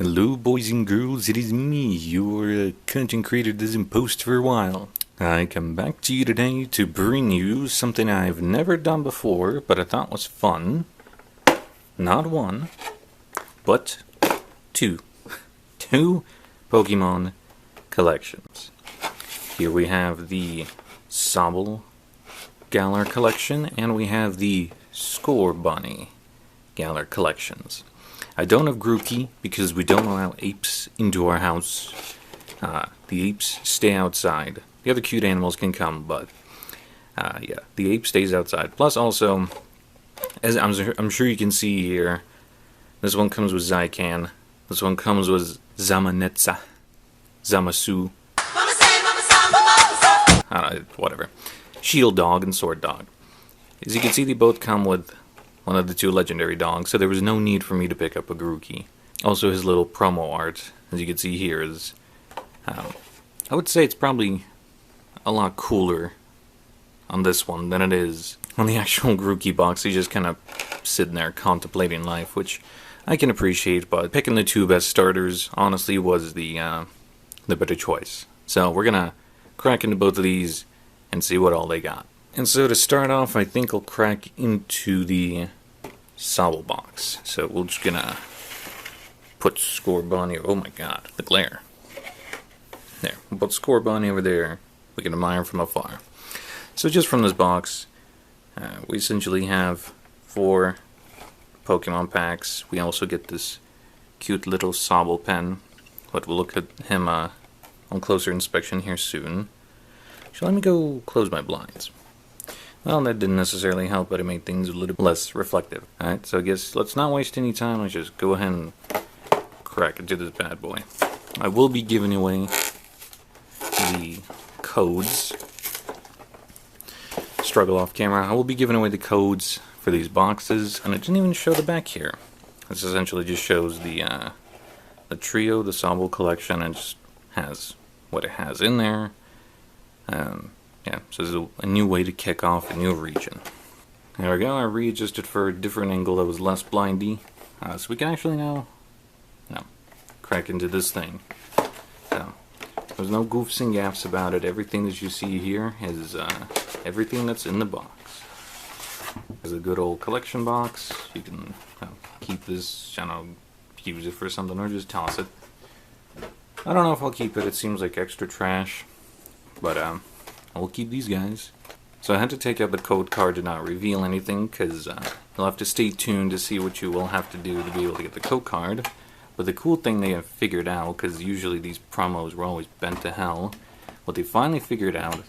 Hello boys and girls, it is me, your content creator that doesn't post for a while. I come back to you today to bring you something I've never done before, but I thought was fun. Not one, but two. Two Pokemon collections. Here we have the Sobble Galar collection, and we have the Score Bunny Galar collections. I don't have Grookey because we don't allow apes into our house. The apes stay outside. The other cute animals can come, but yeah, the ape stays outside. Plus, also, as I'm sure you can see here, this one comes with Zycan. This one comes with Zamanetsa, Zamasu. Whatever. Shield Dog and Sword Dog. As you can see, they both come with one of the two legendary dogs, so there was no need for me to pick up a Grookey. Also, his little promo art, as you can see here, is, I would say it's probably a lot cooler on this one than it is on the actual Grookey box. He's just kind of sitting there contemplating life, which I can appreciate, but picking the two best starters, honestly, was the better choice. So we're gonna crack into both of these and see what all they got. And so to start off, I think I'll crack into the Sobble box. So we're just gonna put Score Bunny. Oh my god, the glare. There, we'll put Score Bunny over there. We can admire from afar. So just from this box, we essentially have 4 Pokemon packs. We also get this cute little Sobble pen, but we'll look at him on closer inspection here soon. So let me go close my blinds. Well, that didn't necessarily help, but it made things a little less reflective. Alright, so I guess let's not waste any time. Let's just go ahead and crack into this bad boy. I will be giving away the codes. Struggle off camera. I will be giving away the codes for these boxes, and it didn't even show the back here. This essentially just shows the trio, the Sobble collection, and just has what it has in there. Yeah, so this is a new way to kick off a new region. There we go, I readjusted for a different angle that was less blindy. So we can actually now crack into this thing. So, there's no goofs and gaffs about it. Everything that you see here is everything that's in the box. There's a good old collection box. You can keep this, I don't know, use it for something or just toss it. I don't know if I'll keep it. It seems like extra trash. But I will keep these guys. So I had to take out the code card to not reveal anything, because you'll have to stay tuned to see what you will have to do to be able to get the code card. But the cool thing they have figured out, because usually these promos were always bent to hell, what they finally figured out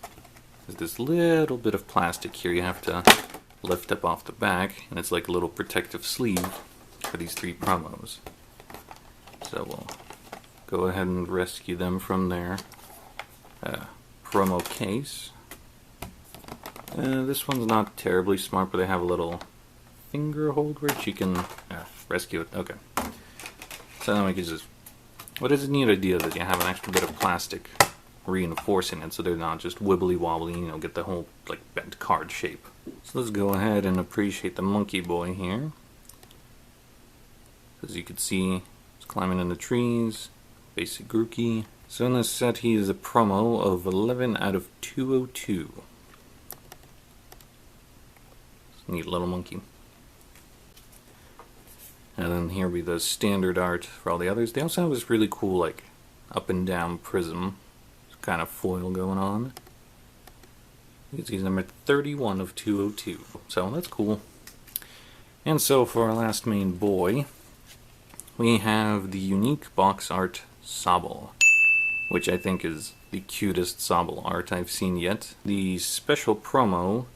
is this little bit of plastic here you have to lift up off the back, and it's like a little protective sleeve for these 3 promos. So we'll go ahead and rescue them from their promo case. This one's not terribly smart, but they have a little finger hold which you can rescue it. Okay. So then we can just... What is a neat idea that you have an extra bit of plastic reinforcing it so they're not just wibbly wobbly, you know, get the whole like bent card shape. So let's go ahead and appreciate the monkey boy here. As you can see, he's climbing in the trees. Basic Grookey. So in this set, he is a promo of 11 out of 202. Neat little monkey. And then here be the standard art for all the others. They also have this really cool, like, up and down prism kind of foil going on. You can see he's number 31 of 202. So that's cool. And so for our last main boy, we have the unique box art Sobble, which I think is the cutest Sobble art I've seen yet. The special promo,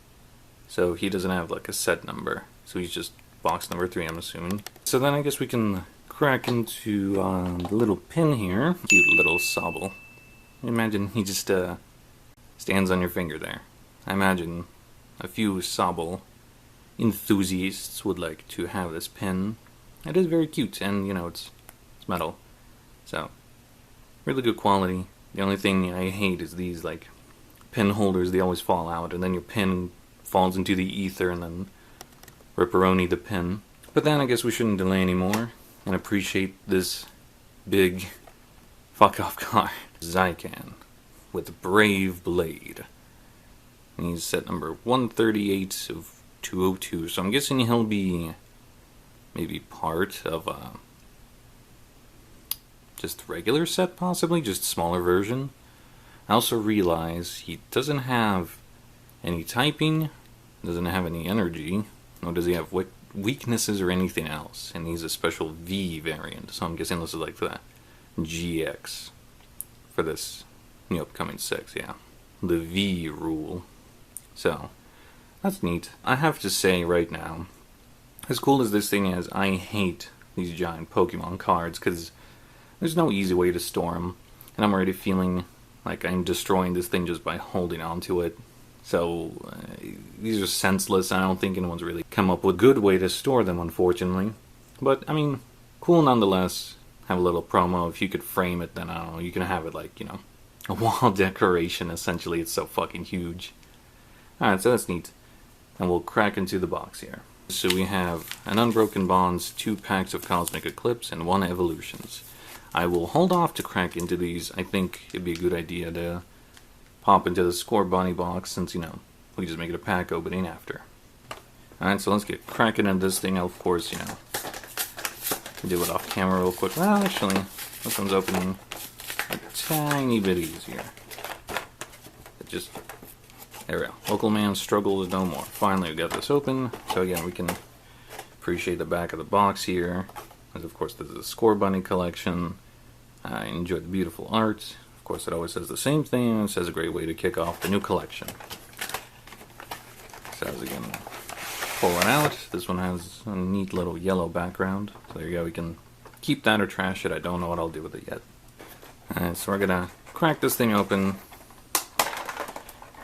so he doesn't have like a set number, so he's just box number 3, I'm assuming. So then I guess we can crack into the little pin here. Cute little Sobble. Imagine he just stands on your finger there. I imagine a few Sobble enthusiasts would like to have this pin. It is very cute, and you know, it's metal. So, really good quality. The only thing I hate is these like pin holders. They always fall out, and then your pin falls into the ether, and then ripperoni the pin. But then I guess we shouldn't delay anymore and appreciate this big fuck off card. Saiyan with Brave Blade. And he's set number 138 of 202, so I'm guessing he'll be maybe part of just regular set, possibly, just smaller version. I also realize he doesn't have any typing, doesn't have any energy, nor does he have weaknesses or anything else, and he's a special V variant, so I'm guessing this is like the GX for this upcoming 6, yeah. The V rule. So, that's neat. I have to say right now, as cool as this thing is, I hate these giant Pokemon cards, because there's no easy way to store them, and I'm already feeling like I'm destroying this thing just by holding onto it. So, these are senseless. I don't think anyone's really come up with a good way to store them, unfortunately. But, I mean, cool nonetheless. Have a little promo. If you could frame it, then I don't know, you can have it like, a wall decoration, essentially. It's so fucking huge. Alright, so that's neat. And we'll crack into the box here. So we have an Unbroken Bonds, 2 packs of Cosmic Eclipse, and 1 Evolutions. I will hold off to crack into these. I think it'd be a good idea to pop into the Score Bunny box, since, we just make it a pack opening after. Alright, so let's get cracking into this thing. I'll, of course, do it off camera real quick. Well, actually, this one's opening a tiny bit easier. There we go. Local man struggles no more. Finally, we got this open. So again, we can appreciate the back of the box here. As of course, this is a Score Bunny collection. I enjoy the beautiful art. Of course, it always says the same thing. It says a great way to kick off the new collection. So as again, pull it out. This one has a neat little yellow background. So there you go. We can keep that or trash it. I don't know what I'll do with it yet. Alright, so we're gonna crack this thing open.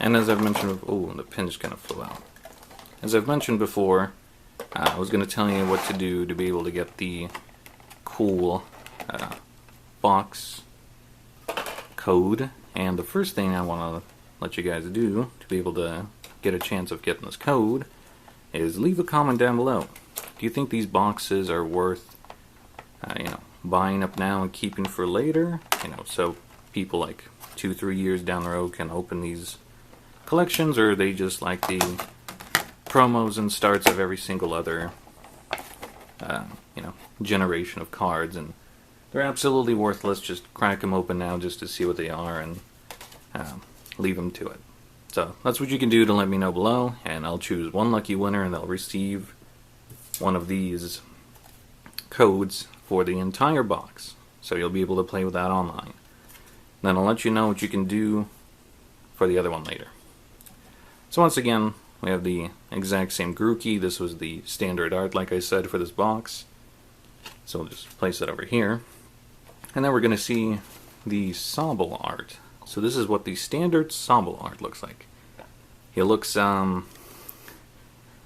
And as I've mentioned, oh, the pin just kind of flew out. As I've mentioned before, I was going to tell you what to do to be able to get the cool box code. And the first thing I want to let you guys do to be able to get a chance of getting this code is leave a comment down below. Do you think these boxes are worth, buying up now and keeping for later? So people like 2-3 years down the road can open these collections, or are they just like the promos and starts of every single other generation of cards, and they're absolutely worthless? Just crack them open now just to see what they are and leave them to it. So that's what you can do to let me know below, and I'll choose one lucky winner and they'll receive one of these codes for the entire box, so you'll be able to play with that online. Then I'll let you know what you can do for the other one later. So once again, we have the exact same Grookey. This was the standard art, like I said, for this box. So we'll just place it over here. And then we're going to see the Sobble art. So this is what the standard Sobble art looks like. He looks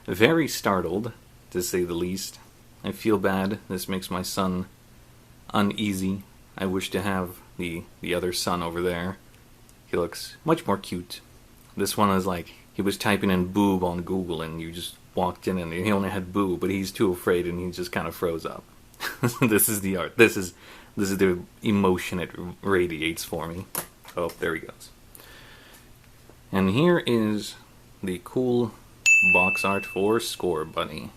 very startled, to say the least. I feel bad. This makes my son uneasy. I wish to have the other son over there. He looks much more cute. This one is like, he was typing in boob on Google and you just walked in and he only had boob, but he's too afraid and he just kind of froze up. This is the art. This is the emotion it radiates for me. Oh, there he goes. And here is the cool box art for Score Bunny,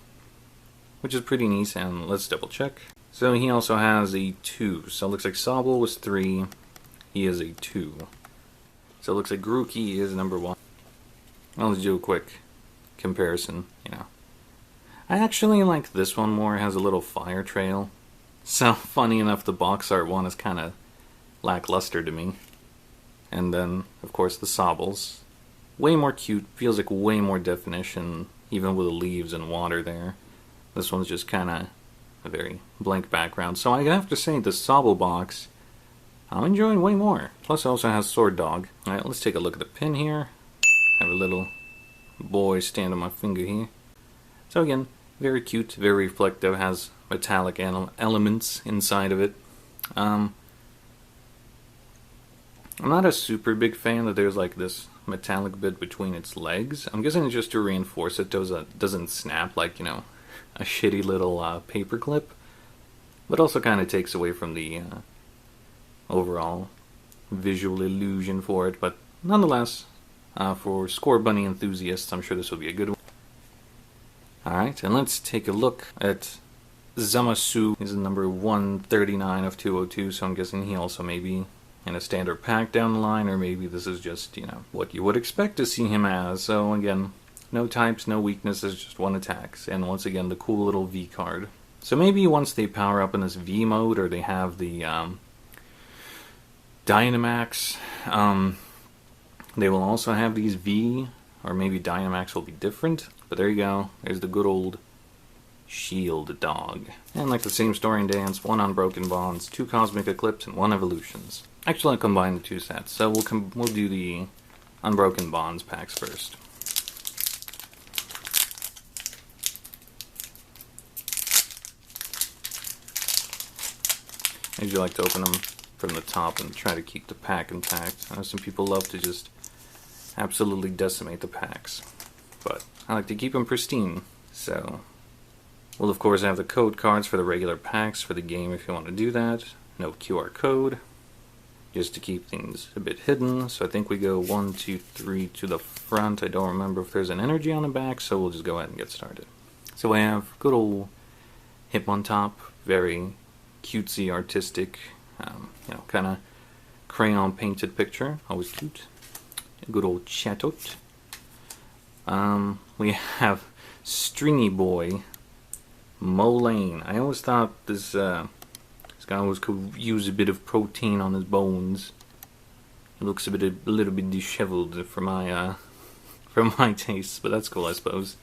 which is pretty neat, and let's double check. So he also has a 2. So it looks like Sobble was 3. He is a 2. So it looks like Grookey is number 1. Well, let's do a quick comparison, I actually like this one more. It has a little fire trail. So, funny enough, the box art one is kind of lackluster to me. And then, of course, the Sobbles. Way more cute. Feels like way more definition, even with the leaves and water there. This one's just kind of a very blank background. So I have to say, the Sobble box, I'm enjoying way more. Plus, it also has Sword Dog. Alright, let's take a look at the pin here. I have a little boy stand on my finger here. So again, very cute, very reflective, has metallic elements inside of it. I'm not a super big fan that there's like this metallic bit between its legs. I'm guessing it's just to reinforce it doesn't snap like, a shitty little paper clip. But also kind of takes away from the overall visual illusion for it, but nonetheless, for Score Bunny enthusiasts, I'm sure this will be a good one. Alright, and let's take a look at Zamasu. He's number 139 of 202, so I'm guessing he also may be in a standard pack down the line, or maybe this is just, you know, what you would expect to see him as. So again, no types, no weaknesses, just one attacks. And once again, the cool little V card. So maybe once they power up in this V mode, or they have the Dynamax, they will also have these V, or maybe Dynamax will be different. But there you go, there's the good old Shield Dog. And like the same story and dance, 1 Unbroken Bonds, 2 Cosmic Eclipse, and 1 Evolutions. Actually, I'll combine the 2 sets, so we'll do the Unbroken Bonds packs first. I usually like to open them from the top and try to keep the pack intact. I know some people love to just absolutely decimate the packs, but I like to keep them pristine. So we'll of course have the code cards for the regular packs for the game if you want to do that. No QR code, just to keep things a bit hidden. So I think we go 1, 2, 3 to the front. I don't remember if there's an energy on the back, so we'll just go ahead and get started. So we have good old Hitmontop, very cutesy, artistic, you know, kind of crayon painted picture, always cute. A good old Chatot. We have Stringy Boy, Mulane. I always thought this guy always could use a bit of protein on his bones. He looks a little bit disheveled for my tastes, but that's cool, I suppose.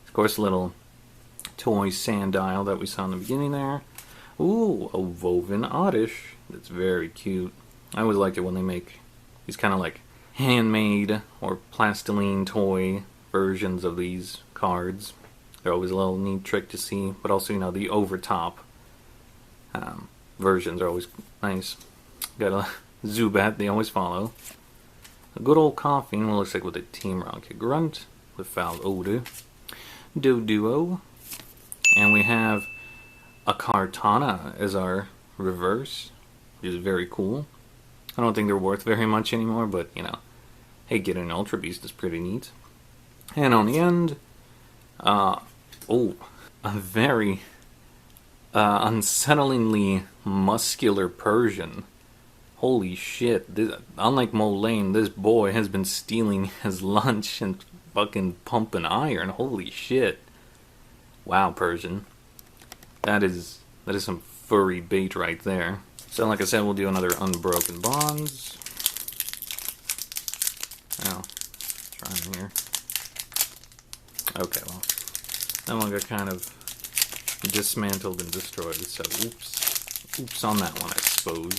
Of course, a little toy Sandile that we saw in the beginning there. Ooh, a woven Oddish. That's very cute. I always like it when they make these kind of like handmade or plastiline toy versions of these cards. They're always a little neat trick to see, but also, you know, the overtop versions are always nice. Got a Zubat, they always follow. A good old Coughing, looks like with a Team Rocket Grunt, with Foul Odor. Doduo. And we have a Kartana as our reverse, which is very cool. I don't think they're worth very much anymore, but, you know, hey, getting an Ultra Beast is pretty neat. And on the end, a very unsettlingly muscular Persian. Holy shit, unlike Mulane, this boy has been stealing his lunch and fucking pumping iron. Holy shit. Wow, Persian. That is some furry bait right there. So like I said, we'll do another Unbroken Bonds. Oh, trying here. Okay, well, that one got kind of dismantled and destroyed, so oops on that one, I suppose.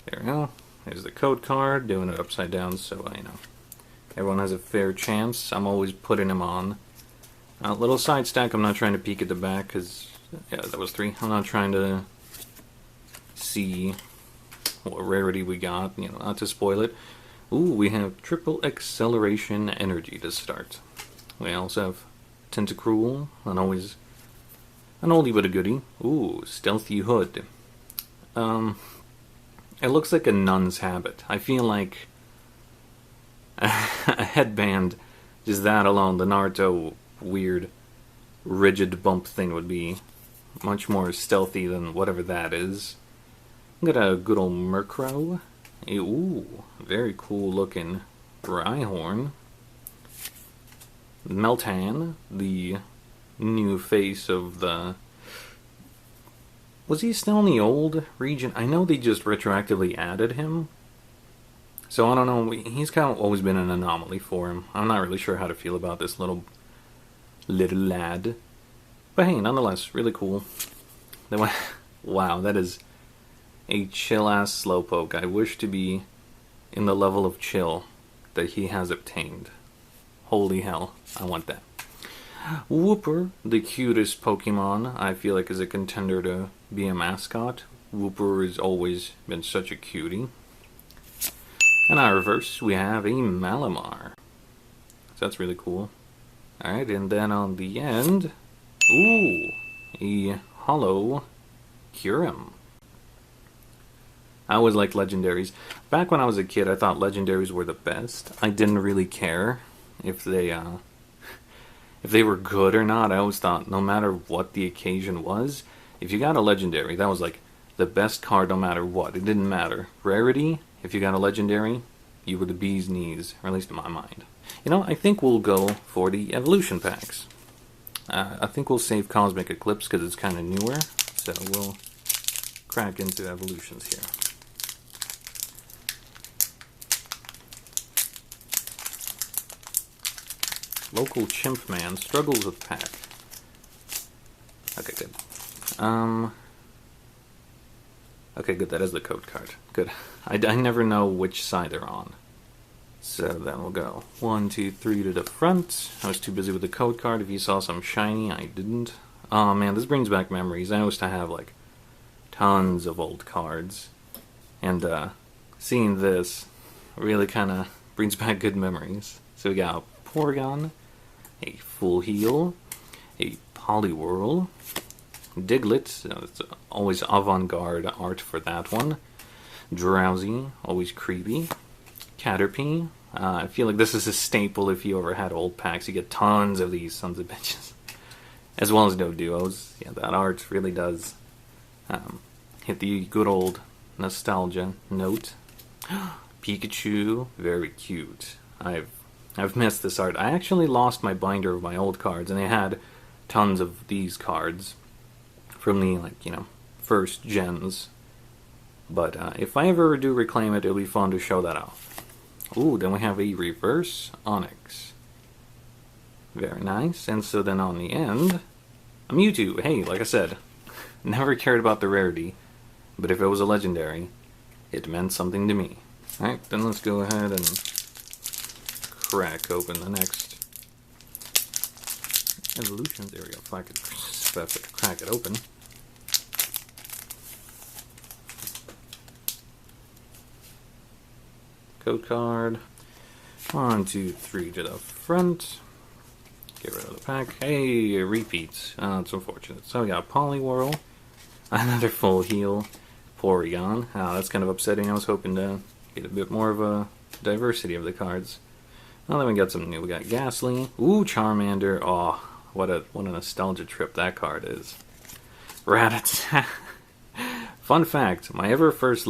There we go. There's the code card, doing it upside down, so you know, everyone has a fair chance. I'm always putting them on. Little side stack, I'm not trying to peek at the back, because, yeah, that was 3. I'm not trying to see what rarity we got, you know, not to spoil it. Ooh, we have Triple Acceleration Energy to start. We also have Tentacruel, an oldie but a goodie. Ooh, Stealthy Hood. It looks like a nun's habit. I feel like a headband, just that alone, the Naruto weird rigid bump thing would be much more stealthy than whatever that is. Got a good old Murkrow. Ooh, very cool looking Rhyhorn. Meltan, the new face of the... Was he still in the old region? I know they just retroactively added him. So I don't know, he's kind of always been an anomaly for him. I'm not really sure how to feel about this little lad. But hey, nonetheless, really cool. Wow, that is a chill-ass Slowpoke. I wish to be in the level of chill that he has obtained. Holy hell, I want that. Wooper, the cutest Pokemon, I feel like is a contender to be a mascot. Wooper has always been such a cutie. And our reverse, we have a Malamar. So that's really cool. Alright, and then on the end, ooh, a hollow Kyurem. I always liked legendaries. Back when I was a kid, I thought legendaries were the best. I didn't really care if they were good or not. I always thought, no matter what the occasion was, if you got a legendary, that was like the best card no matter what. It didn't matter. Rarity, if you got a legendary, you were the bee's knees, or at least in my mind. You know, I think we'll go for the evolution packs. I think we'll save Cosmic Eclipse because it's kind of newer, so we'll crack into evolutions here. Local Chimp Man struggles with pack. Okay, good. Okay, good, that is the code card. Good. I never know which side they're on. So then we'll go 1, 2, 3 to the front. I was too busy with the code card. If you saw some shiny, I didn't. Oh man, this brings back memories. I used to have like tons of old cards. And seeing this really kind of brings back good memories. So we got Porygon, a Full Heal, a Poliwhirl, Diglett, it's always avant-garde art for that one. Drowsy, always creepy. Caterpie, I feel like this is a staple if you ever had old packs. You get tons of these sons of bitches. As well as no duos. Yeah, that art really does hit the good old nostalgia note. Pikachu, very cute. I've missed this art. I actually lost my binder of my old cards, and I had tons of these cards from the, like, you know, first gens. But if I ever do reclaim it, it'll be fun to show that off. Ooh, then we have a reverse Onyx. Very nice. And so then on the end, a Mewtwo. Hey, like I said, never cared about the rarity, but if it was a legendary, it meant something to me. Alright, then let's go ahead and crack open the next evolutions. There we go. If I could crack it open. Code card. 1, 2, 3 to the front. Get rid of the pack. Hey, repeats. It's unfortunate. So we got Poliwhirl, another Full Heal, Porygon. That's kind of upsetting. I was hoping to get a bit more of a diversity of the cards. Well, then we got something new. We got Ghastly. Ooh, Charmander. Oh, what a nostalgia trip that card is. Rattata. Fun fact: my ever first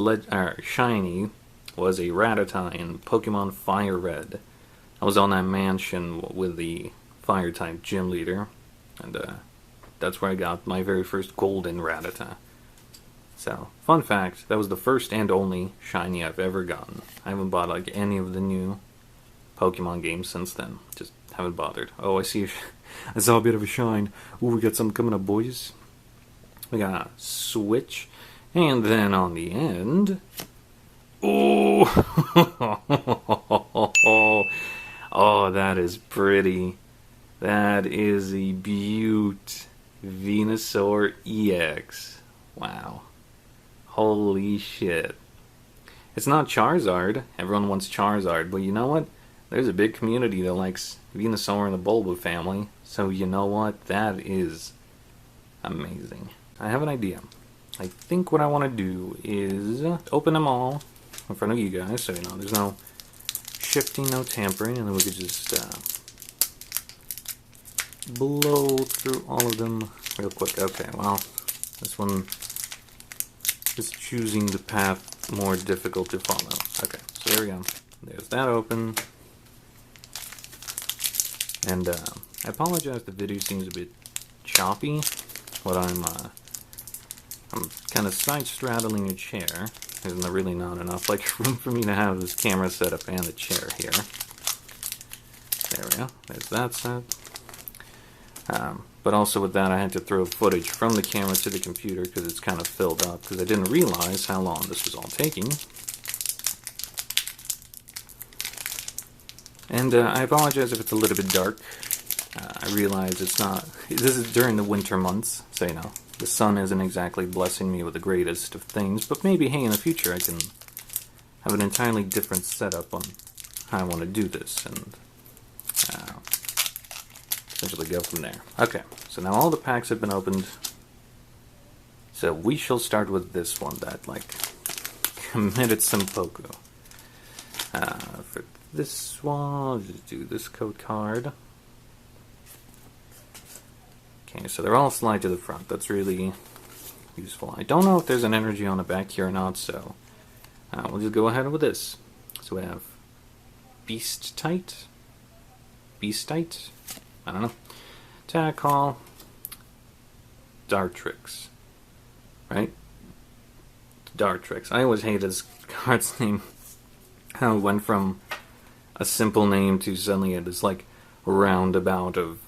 shiny was a Rattata in Pokemon Fire Red. I was on that mansion with the Fire-type gym leader, and that's where I got my very first golden Rattata. So, fun fact, that was the first and only shiny I've ever gotten. I haven't bought like any of the new Pokemon games since then. Just haven't bothered. Oh, I see. I saw a bit of a shine. Ooh, we got something coming up, boys. We got a Switch, and then on the end. Ooh! Oh, that is pretty. That is a beaut. Venusaur EX. Wow. Holy shit. It's not Charizard. Everyone wants Charizard, but you know what? There's a big community that likes Venusaur and the Bulba family. So you know what? That is amazing. I have an idea. I think what I want to do is open them all in front of you guys, so you know there's no shifting, no tampering, and then we could just blow through all of them real quick. Okay, well, this one is choosing the path more difficult to follow. Okay, so there we go. There's that open. And I apologize, the video seems a bit choppy, but I'm kind of side-straddling a chair. There's really not enough room for me to have this camera set up and the chair here. There we go. There's that set. But also with that, I had to throw footage from the camera to the computer because it's kind of filled up, because I didn't realize how long this was all taking. And I apologize if it's a little bit dark. I realize it's not... This is during the winter months, so you know, the sun isn't exactly blessing me with the greatest of things, but maybe, hey, in the future I can have an entirely different setup on how I want to do this, and essentially go from there. Okay, so now all the packs have been opened, so we shall start with this one that, committed some Poku. For this one, I'll just do this code card. Okay, so they're all slide to the front. That's really useful. I don't know if there's an energy on the back here or not, so we'll just go ahead with this. So we have Beastite. I don't know. Attack Call. Dartrix. Right? Dartrix. I always hated this card's name. How it went from a simple name to suddenly it is like a roundabout of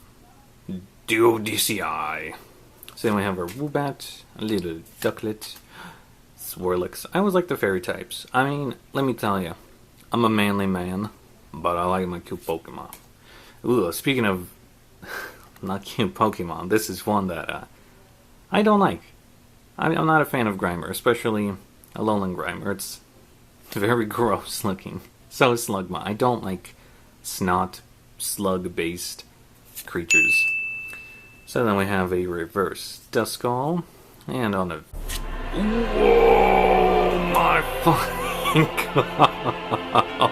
Duodicii. So then we have our Woobat, a little Ducklet, Swirlix. I always like the fairy types. I mean, let me tell you, I'm a manly man, but I like my cute Pokemon. Ooh, speaking of not cute Pokemon, this is one that I don't like. I'm not a fan of Grimer, especially a Alolan Grimer. It's very gross looking. So is Slugma. I don't like snot, slug-based creatures. So then we have a reverse Duskull, and on a... Whoa, my fucking god!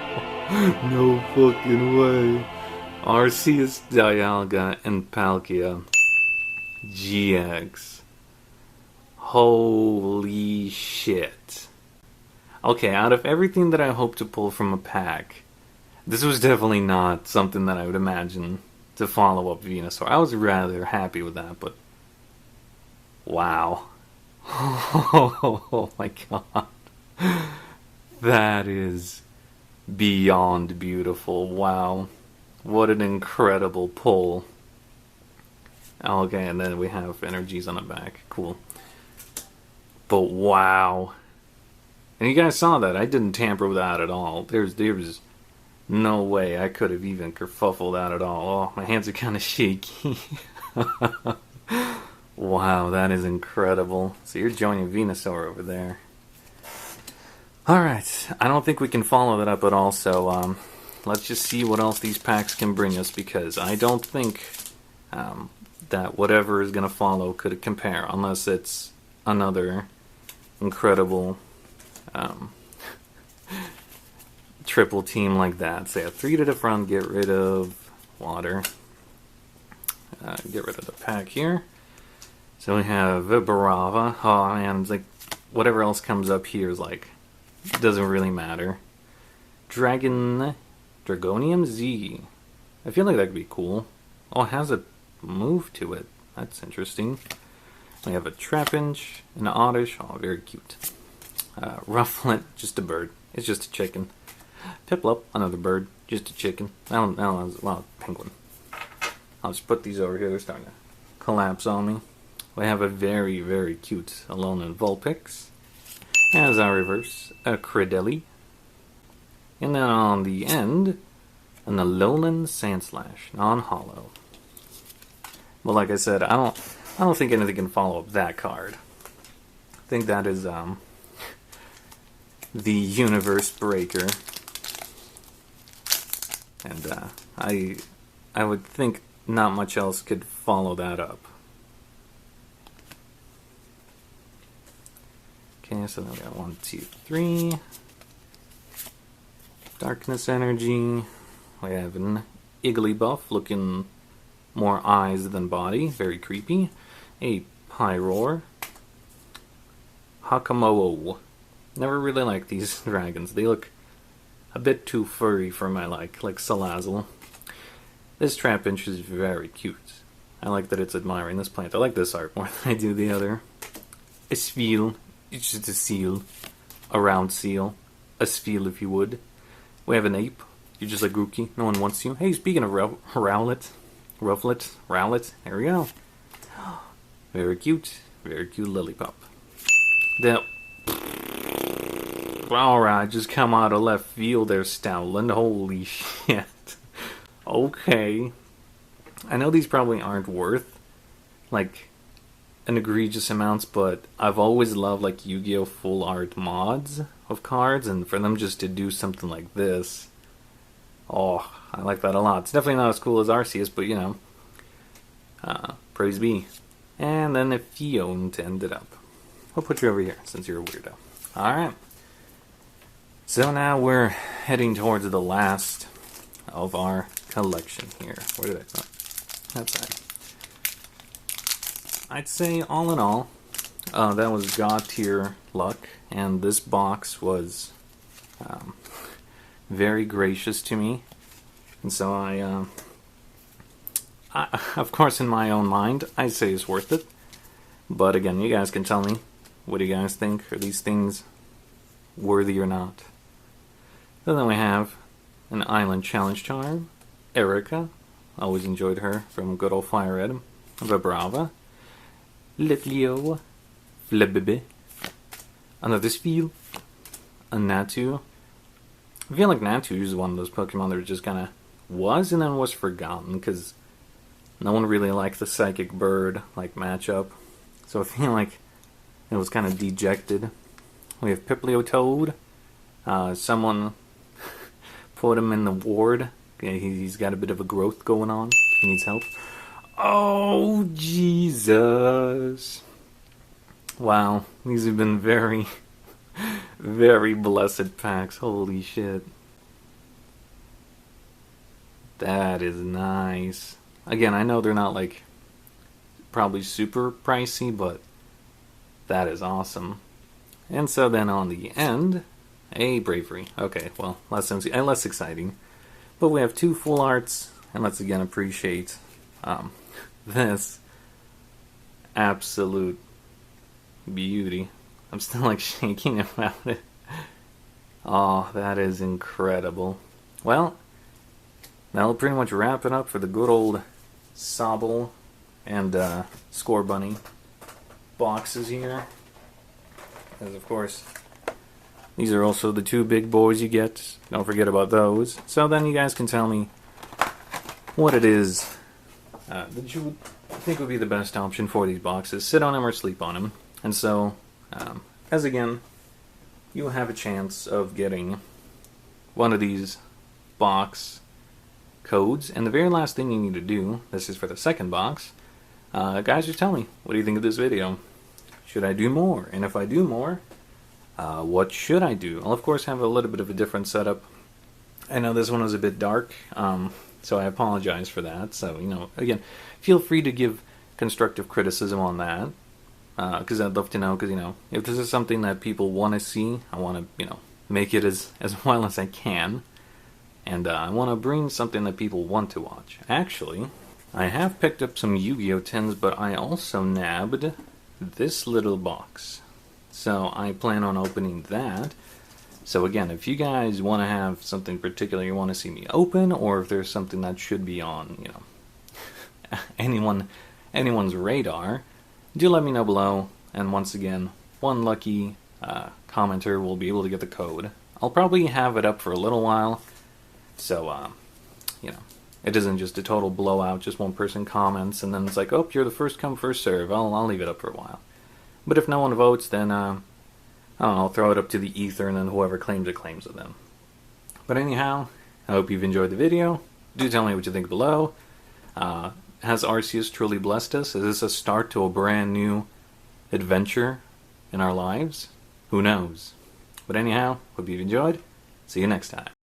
No fucking way. Arceus, Dialga, and Palkia GX. Holy shit. Okay, out of everything that I hope to pull from a pack, this was definitely not something that I would imagine to follow up Venusaur. I was rather happy with that, but wow. Oh my god. That is beyond beautiful. Wow. What an incredible pull. Okay, and then we have energies on the back. Cool. But wow. And you guys saw that. I didn't tamper with that at all. There's no way I could have even kerfuffled that at all. Oh, my hands are kind of shaky. Wow, that is incredible. So you're joining Venusaur over there. Alright, I don't think we can follow that up at all, so let's just see what else these packs can bring us, because I don't think that whatever is going to follow could compare, unless it's another incredible triple team like that. So yeah, 3 to the front, get rid of water. Get rid of the pack here. So we have Barava. Oh man, it's like whatever else comes up here is like, doesn't really matter. Dragonium Z. I feel like that could be cool. Oh, it has a move to it. That's interesting. We have a Trapinch, an Oddish. Oh, very cute. Rufflet, just a bird. It's just a chicken. Piplup, another bird, just a chicken. Well, penguin. I'll just put these over here. They're starting to collapse on me. We have a very, very cute Alolan Vulpix. As our reverse, a Credeli. And then on the end, an Alolan Sandslash, non-hollow. Well, like I said, I don't think anything can follow up that card. I think that is the Universe Breaker. And I would think not much else could follow that up. Okay, so then we got 1, 2, 3. Darkness Energy. We have an Igglybuff looking more eyes than body. Very creepy. A Pyroar. Hakamoa. Never really liked these dragons. They look a bit too furry for my like Salazzle. This Trapinch is very cute. I like that it's admiring this plant. I like this art more than I do the other. A Spheal. It's just a seal. A round seal. A Spheal, if you would. We have an Ape. You're just like Grookey. No one wants you. Hey, speaking of Rowlet. There we go. Very cute. Very cute Lillipup. Now, alright, just come out of left field there, Stoutland. Holy shit. Okay. I know these probably aren't worth, like, an egregious amounts, but I've always loved, like, Yu-Gi-Oh! Full art mods of cards, and for them just to do something like this, oh, I like that a lot. It's definitely not as cool as Arceus, but, you know, praise be. And then if Fiona ended up. I'll put you over here, since you're a weirdo. Alright. So now we're heading towards the last of our collection here. Where did I put? Outside. I'd say all in all, that was God tier luck, and this box was very gracious to me. And so I, of course, in my own mind, I say it's worth it. But again, you guys can tell me, what do you guys think? Are these things worthy or not? So then we have an Island Challenge Charm, Erica, always enjoyed her from good old Fire Red, Vibrava, Litleo, Flebebe, another Spheal, a Natu. I feel like Natu is one of those Pokemon that just kind of was and then was forgotten because no one really liked the Psychic Bird like matchup. So I feel like it was kind of dejected. We have Piplutoad. Someone put him in the ward. He's got a bit of a growth going on. He needs help. Oh, Jesus. Wow. These have been very, very blessed packs. Holy shit. That is nice. Again, I know they're not like probably super pricey, but that is awesome. And so then on the end, a Bravery. Okay, well, less exciting. But we have 2 full arts, and let's again appreciate this absolute beauty. I'm still like shaking about it. Oh, that is incredible. Well, that'll pretty much wrap it up for the good old Sobble and Score Bunny boxes here. Because of course, these are also the 2 big boys you get. Don't forget about those. So then you guys can tell me what it is that you would think would be the best option for these boxes. Sit on them or sleep on them. And so, as again, you will have a chance of getting one of these box codes. And the very last thing you need to do, this is for the second box, guys, just tell me, what do you think of this video? Should I do more? And if I do more, what should I do? I'll of course have a little bit of a different setup. I know this one was a bit dark, so I apologize for that. So, you know, again, feel free to give constructive criticism on that, because I'd love to know, because, you know, if this is something that people want to see, I want to, you know, make it as well as I can, and I want to bring something that people want to watch. Actually, I have picked up some Yu-Gi-Oh! Tins, but I also nabbed this little box. So I plan on opening that. So again, if you guys want to have something particular you want to see me open, or if there's something that should be on, you know, anyone's radar, do let me know below. And once again, one lucky commenter will be able to get the code. I'll probably have it up for a little while, so you know, it isn't just a total blowout, just one person comments and then it's like, oh, you're the first come, first serve. I'll leave it up for a while. But if no one votes, then I don't know, I'll throw it up to the ether, and then whoever claims it claims it then. But anyhow, I hope you've enjoyed the video. Do tell me what you think below. Has Arceus truly blessed us? Is this a start to a brand new adventure in our lives? Who knows? But anyhow, hope you've enjoyed. See you next time.